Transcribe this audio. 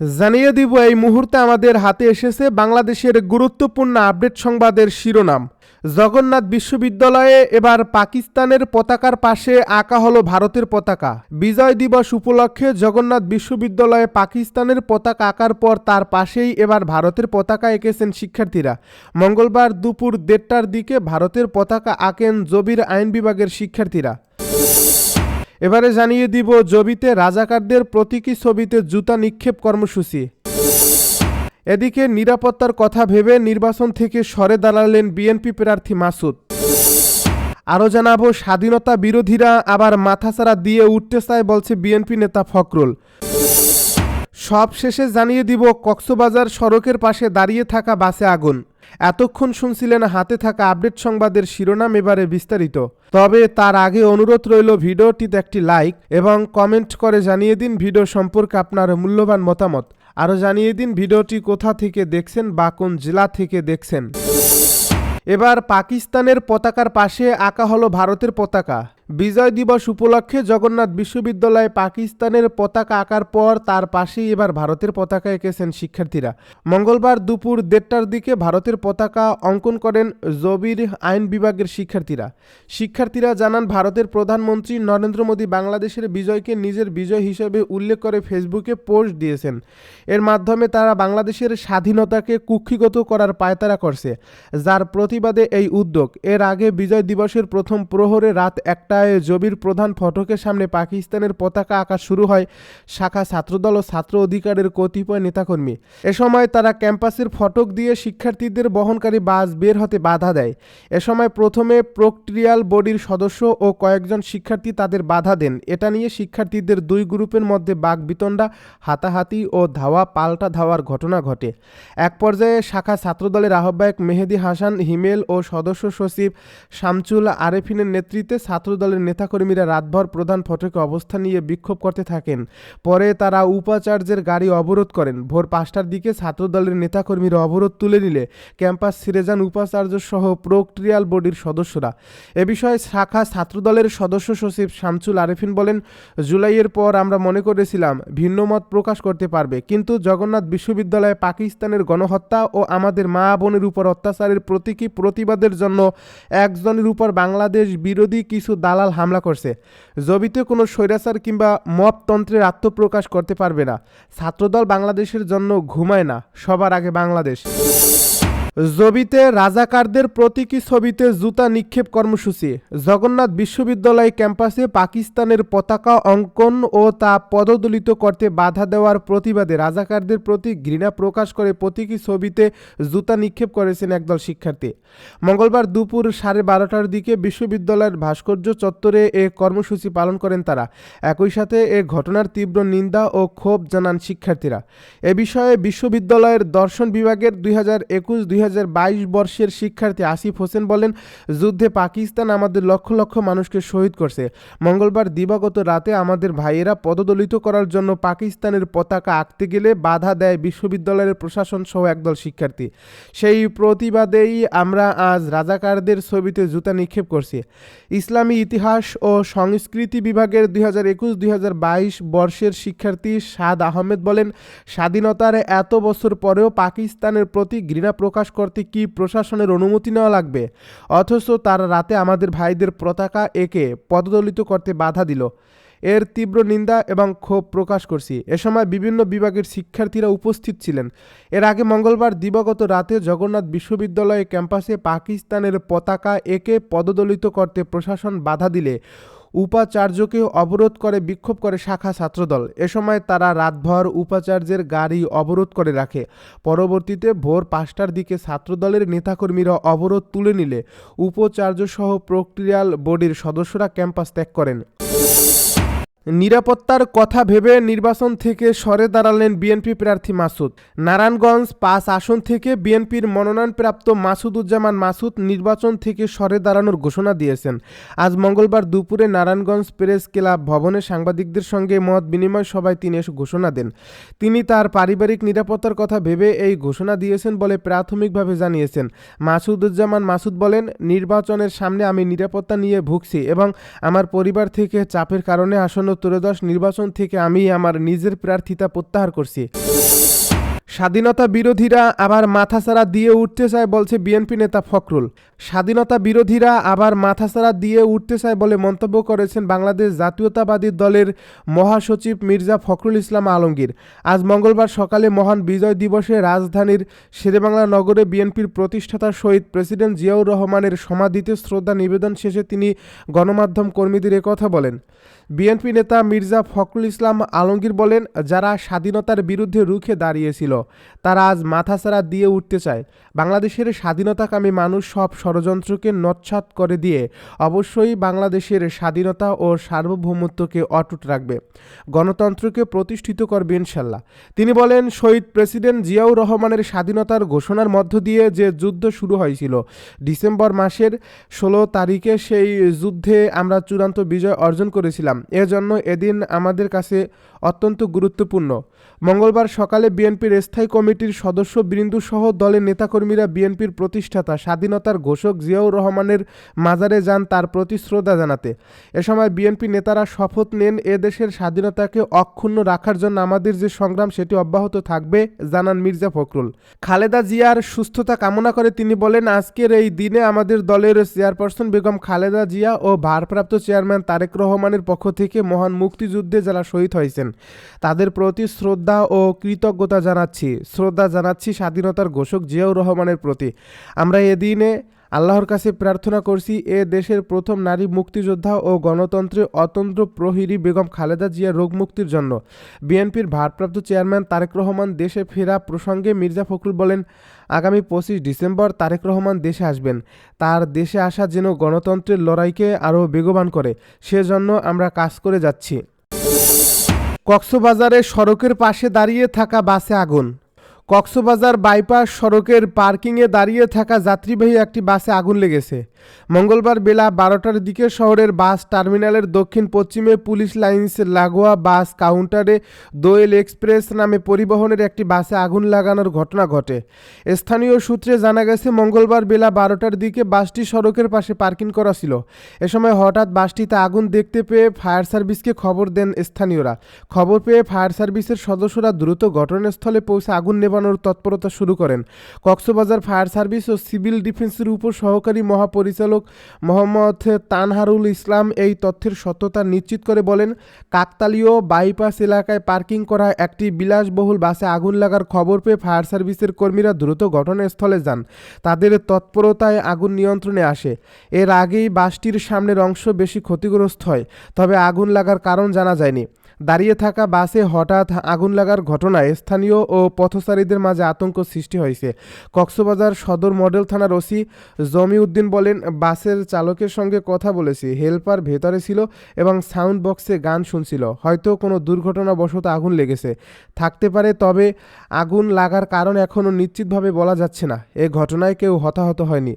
জানিয়ে দিব এই মুহূর্তে আমাদের হাতে এসেছে বাংলাদেশের গুরুত্বপূর্ণ আপডেট সংবাদের শিরোনাম। জগন্নাথ বিশ্ববিদ্যালয়ে এবার পাকিস্তানের পতাকার পাশে আঁকা হলো ভারতের পতাকা। বিজয় দিবস উপলক্ষে জগন্নাথ বিশ্ববিদ্যালয়ে পাকিস্তানের পতাকা আঁকার পর তার পাশেই এবার ভারতের পতাকা এঁকেছেন শিক্ষার্থীরা। মঙ্গলবার দুপুর 1:30টার দিকে ভারতের পতাকা আঁকেন জবির আইন বিভাগের শিক্ষার্থীরা। এবারে জানিয়ে দিব জবিতে রাজাকারদের প্রতীকী ছবিতে জুতা নিক্ষেপ কর্মসূচি। এদিকে নিরাপত্তার কথা ভেবে নির্বাচন থেকে সরে দাঁড়ালেন বিএনপি প্রার্থী মাসুদ। আরও জানাবো স্বাধীনতা বিরোধীরা আবার মাথাচাড়া দিয়ে উঠতে চায় বলছে বিএনপি নেতা ফখরুল। সব শেষে জানিয়ে দিব কক্সবাজার সড়কের পাশে দাঁড়িয়ে থাকা বাসে আগুন। এতক্ষণ শুনছিলেন হাতে থাকা আপডেট সংবাদের শিরোনাম, এবারে বিস্তারিত। তবে তার আগে অনুরোধ রইল ভিডিওটিতে একটি লাইক এবং কমেন্ট করে জানিয়ে দিন ভিডিও সম্পর্কে আপনার মূল্যবান মতামত। আরও জানিয়ে দিন ভিডিওটি কোথা থেকে দেখছেন বা কোন জেলা থেকে দেখছেন। এবার পাকিস্তানের পতাকার পাশে আঁকা হলো ভারতের পতাকা। বিজয় দিবস উপলক্ষে জগন্নাথ বিশ্ববিদ্যালয়ে পাকিস্তানের পতাকা আঁকার পর তার পাশেই এবার ভারতের পতাকা এঁকেছেন শিক্ষার্থীরা। মঙ্গলবার দুপুর 1:30টার দিকে ভারতের পতাকা অঙ্কন করেন জবির আইন বিভাগের শিক্ষার্থীরা জানান, ভারতের প্রধানমন্ত্রী নরেন্দ্র মোদী বাংলাদেশের বিজয়কে নিজের বিজয় হিসেবে উল্লেখ করে ফেসবুকে পোস্ট দিয়েছেন। এর মাধ্যমে তারা বাংলাদেশের স্বাধীনতাকে কুক্ষিগত করার পায়তারা করছে, যার প্রতিবাদে এই উদ্যোগ। এর আগে বিজয় দিবসের প্রথম প্রহরে রাত 1টায় জবির প্রধান ফটকের সামনে পাকিস্তানের পতাকা আঁকা শুরু হয় শাখা ছাত্রদল ও ছাত্র অধিকারের কতিপয় নেতাকর্মী। এ সময় তারা ক্যাম্পাসের ফটক দিয়ে শিক্ষার্থীদের বহনকারী বাস বের হতে বাধা দেয়। এ সময় প্রথমে প্রক্টরিয়াল বডির সদস্য ও কয়েকজন শিক্ষার্থী তাদের বাধা দেন। এটা নিয়ে শিক্ষার্থীদের দুই গ্রুপের মধ্যে বাকবিতণ্ডা, হাতাহাতি ও পাল্টা ধাওয়ার ঘটনা ঘটে। এক পর্যায়ে শাখা ছাত্রদলের আহ্বায়ক মেহেদী হাসান হিমেল ও সদস্য সচিব শামসুল আরেফিনের নেতৃত্বে ছাত্রদলের নেতাকর্মীরা রাতভর প্রধান ফটকে অবস্থান নিয়ে বিক্ষোভ করতে থাকেন। পরে তারা উপাচার্যের গাড়ি অবরোধ করেন। ভোর 5টার দিকে ছাত্রদলের নেতাকর্মীরা অবরোধ তুলে নিলে ক্যাম্পাস ছেড়ে যান উপাচার্য সহ প্রক্টরিয়াল বডির সদস্যরা। এ বিষয়ে শাখা ছাত্রদলের সদস্য সচিব শামসুল আরেফিন বলেন, জুলাইয়ের পর আমরা মনে করেছিলাম ভিন্নমত প্রকাশ করতে পারবে, কিন্তু জগন্নাথ বিশ্ববিদ্যালয়ে পাকিস্তানের গণহত্যা ও আমাদের মা বোনের উপর অত্যাচারের প্রতীকী প্রতিবাদের জন্য একজনের উপর বাংলাদেশ বিরোধী কিছু দালাল হামলা করছে। জবিতে কোনো স্বৈরাচার কিংবা মবতন্ত্রের আত্মপ্রকাশ করতে পারবে না। ছাত্রদল বাংলাদেশের জন্য ঘুমায় না, সবার আগে বাংলাদেশ। জবিতে রাজাকারদের প্রতীকী ছবিতে জুতা নিক্ষেপ কর্মসূচি। জগন্নাথ বিশ্ববিদ্যালয় ক্যাম্পাসে পাকিস্তানের পতাকা অঙ্কন ও তা পদদলিত করতে বাধা দেওয়ার প্রতিবাদে রাজাকারদের প্রতি ঘৃণা প্রকাশ করে প্রতীকী ছবিতে জুতা নিক্ষেপ করেছেন একদল শিক্ষার্থী। মঙ্গলবার দুপুর 12:30টার দিকে বিশ্ববিদ্যালয়ের ভাস্কর্য চত্বরে এ কর্মসূচি পালন করেন তারা। একই সাথে এ ঘটনার তীব্র নিন্দা ও ক্ষোভ জানান শিক্ষার্থীরা। এ বিষয়ে বিশ্ববিদ্যালয়ের দর্শন বিভাগের 2021-2022 বর্ষের শিক্ষার্থী আসিফ হোসেন বলেন, যুদ্ধে পাকিস্তান আমাদের লক্ষ লক্ষ মানুষকে শহীদ করছে। মঙ্গলবার দিবাগত রাতে আমাদের ভাইয়েরা পদদলিত করার জন্য পাকিস্তানের পতাকা আঁকতে গেলে বাধা দেয় বিশ্ববিদ্যালয়ের প্রশাসন সহ একদল শিক্ষার্থী। সেই প্রতিবাদেই আমরা আজ রাজাকারদের ছবিতে জুতা নিক্ষেপ করছি। ইসলামী ইতিহাস ও সংস্কৃতি বিভাগের 2021-2022 বর্ষের শিক্ষার্থী সাদ আহমেদ বলেন, স্বাধীনতার এত বছর পরেও পাকিস্তানের প্রতি ঘৃণা প্রকাশ করতে কি প্রশাসনের অনুমতি নেওয়া লাগবে? অথচ তারা রাতে আমাদের ভাইদের পতাকা এঁকে পদদলিত করতে বাধা দিল। এর তীব্র নিন্দা এবং ক্ষোভ প্রকাশ করছি। এ সময় বিভিন্ন বিভাগের শিক্ষার্থীরা উপস্থিত ছিলেন। এর আগে মঙ্গলবার দিবাগত রাতে জগন্নাথ বিশ্ববিদ্যালয় ক্যাম্পাসে পাকিস্তানের পতাকা এঁকে পদদলিত করতে প্রশাসন বাধা দিলে উপাচার্যকে অবরোধ করে বিক্ষোভ করে শাখা ছাত্রদল। এ সময় তারা রাতভর উপাচার্যের গাড়ি অবরোধ করে রাখে। পরবর্তীতে ভোর 5টার দিকে ছাত্রদলের নেতাকর্মীরা অবরোধ তুলে নিলে উপাচার্য সহ প্রক্টরিয়াল বডির সদস্যরা ক্যাম্পাস ত্যাগ করেন। নিরাপত্তার কথা ভেবে নির্বাচন থেকে সরে দাঁড়ালেন বিএনপি প্রার্থী মাসুদ। নারায়ণগঞ্জ 5 আসন থেকে বিএনপির মনোনয়নপ্রাপ্ত মাসুদুজ্জামান মাসুদ নির্বাচন থেকে সরে দাঁড়ানোর ঘোষণা দিয়েছেন। আজ মঙ্গলবার দুপুরে নারায়ণগঞ্জ প্রেস ক্লাব ভবনে সাংবাদিকদের সঙ্গে মত বিনিময় সভায় তিনি ঘোষণা দেন। তিনি তার পারিবারিক নিরাপত্তার কথা ভেবে এই ঘোষণা দিয়েছেন বলে প্রাথমিকভাবে জানিয়েছেন। মাসুদুজ্জামান মাসুদ বলেন, নির্বাচনের সামনে আমি নিরাপত্তা নিয়ে ভুগছি এবং আমার পরিবার থেকে চাপের কারণে আসন্ন ত্রয়োদশ নির্বাচন থেকে আমি আমার নিজের প্রার্থিতা প্রত্যাহার করছি। স্বাধীনতা বিরোধীরা আবার মাথাচাড়া দিয়ে উঠতে চায় বলছে বিএনপি নেতা ফখরুল। স্বাধীনতা বিরোধীরা আবার মাথাচাড়া দিয়ে উঠতে চায় বলে মন্তব্য করেছেন বাংলাদেশ জাতীয়তাবাদী দলের মহাসচিব মির্জা ফখরুল ইসলাম আলমগীর। আজ মঙ্গলবার সকালে মহান বিজয় দিবসে রাজধানীর শেরেবাংলা নগরে বিএনপির প্রতিষ্ঠাতা শহীদ প্রেসিডেন্ট জিয়াউর রহমানের সমাধিতে শ্রদ্ধা নিবেদন শেষে তিনি গণমাধ্যম কর্মীদের একথা বলেন। বিএনপি নেতা মির্জা ফখরুল ইসলাম আলমগীর বলেন, যারা স্বাধীনতার বিরুদ্ধে রুখে দাঁড়িয়েছিল তারা আজ মাথাচাড়া দিয়ে উঠতে চায়। বাংলাদেশের স্বাধীনতাকামী মানুষ সব ষড়যন্ত্রকে নৎসাৎ করে দিয়ে অবশ্যই বাংলাদেশের স্বাধীনতা ও সার্বভৌমত্বকে অটুট রাখবে, গণতন্ত্রকে প্রতিষ্ঠিত করবে ইনশাল্লাহ। তিনি বলেন, শহীদ প্রেসিডেন্ট জিয়াউর রহমানের স্বাধীনতার ঘোষণার মধ্য দিয়ে যে যুদ্ধ শুরু হয়েছিল ডিসেম্বর মাসের 16 তারিখে, সেই যুদ্ধে আমরা চূড়ান্ত বিজয় অর্জন করেছিলাম। এজন্য এদিন আমাদের কাছে অত্যন্ত গুরুত্বপূর্ণ। মঙ্গলবার সকালে বিএনপির স্থায়ী কমিটির সদস্যবৃন্দ সহ দলের নেতাকর্মীরা বিএনপির প্রতিষ্ঠাতা স্বাধীনতার ঘোষক জিয়াউর রহমানের মাজারে যান তার প্রতি শ্রদ্ধা জানাতে। এ সময় বিএনপি নেতারা শপথ নেন, এ দেশের স্বাধীনতাকে অক্ষুণ্ণ রাখার জন্য আমাদের যে সংগ্রাম সেটি অব্যাহত থাকবে, জানান মির্জা ফখরুল। খালেদা জিয়ার সুস্থতা কামনা করে তিনি বলেন, আজকের এই দিনে আমাদের দলের চেয়ারপারসন বেগম খালেদা জিয়া ও ভারপ্রাপ্ত চেয়ারম্যান তারেক রহমানের পক্ষ থেকে মহান মুক্তিযুদ্ধে যারা শহীদ হয়েছেন তাদের প্রতি শ্রদ্ধা ও কৃতজ্ঞতা জানাচ্ছি স্বাধীনতার ঘোষক জিয়াউর রহমানের প্রতি। আমরা এদিনে আল্লাহর কাছে প্রার্থনা করছি এ দেশের প্রথম নারী মুক্তিযোদ্ধা ও গণতন্ত্রের অতন্ত্র প্রহরী বেগম খালেদা জিয়ার রোগ মুক্তির জন্য। বিএনপির ভারপ্রাপ্ত চেয়ারম্যান তারেক রহমান দেশে ফেরা প্রসঙ্গে মির্জা ফখরুল বলেন, আগামী 25 ডিসেম্বর তারেক রহমান দেশে আসবেন। তার দেশে আসা যেন গণতন্ত্রের লড়াইকে আরও বেগবান করে, সেজন্য আমরা কাজ করে যাচ্ছি। কক্সবাজারে সড়কের পাশে দাঁড়িয়ে থাকা বাসে আগুন। কক্সবাজার বাইপাস সড়কের পার্কিংয়ে দাঁড়িয়ে থাকা যাত্রীবাহী একটি বাসে আগুন লেগেছে। মঙ্গলবার বেলা 12টার দিকে শহরের বাস টার্মিনালের দক্ষিণ পশ্চিমে পুলিশ লাইন্স লাগোয়া বাস কাউন্টারে দোয়েল এক্সপ্রেস নামে পরিবহনের একটি বাসে আগুন লাগানোর ঘটনা ঘটে। স্থানীয় সূত্রে জানা গেছে, মঙ্গলবার বেলা 12টার দিকে বাসটি সড়কের পাশে পার্কিং করা ছিল। এ সময় হঠাৎ বাসটিতে আগুন দেখতে পেয়ে ফায়ার সার্ভিসকে খবর দেন স্থানীয়রা। খবর পেয়ে ফায়ার সার্ভিসের সদস্যরা দ্রুত ঘটনাস্থলে পৌঁছে আগুন নেভানোর তৎপরতা শুরু করেন। কক্সবাজার ফায়ার সার্ভিস ও সিভিল ডিফেন্সের উপর সহকারী মহাপরিচালক মোহাম্মদ তানহারুল ইসলাম এই তথ্যের সত্যতা নিশ্চিত করে বলেন, কাকতালীয় বাইপাস এলাকায় পার্কিং করা একটি বিলাসবহুল বাসে আগুন লাগার খবর পেয়ে ফায়ার সার্ভিসের কর্মীরা দ্রুত ঘটনাস্থলে যান। তাদের তৎপরতায় আগুন নিয়ন্ত্রণে আসে। এর আগেই বাসটির সামনের অংশ বেশি ক্ষতিগ্রস্ত হয়, তবে আগুন লাগার কারণ জানা যায়নি। দাঁড়িয়ে থাকা বাসে হঠাৎ আগুন লাগার ঘটনায় স্থানীয় ও পথচারীদের মাঝে আতঙ্ক সৃষ্টি হয়েছে। কক্সবাজার সদর মডেল থানার ওসি জমিউদ্দিন বলেন, বাসের চালকের সঙ্গে কথা বলেছি, হেল্পার ভেতরে ছিল এবং সাউন্ড বক্সে গান শুনছিল। হয়তো কোনো দুর্ঘটনাবশত আগুন লেগেছে থাকতে পারে, তবে আগুন লাগার কারণ এখনও নিশ্চিতভাবে বলা যাচ্ছে না। এ ঘটনায় কেউ হতাহত হয়নি।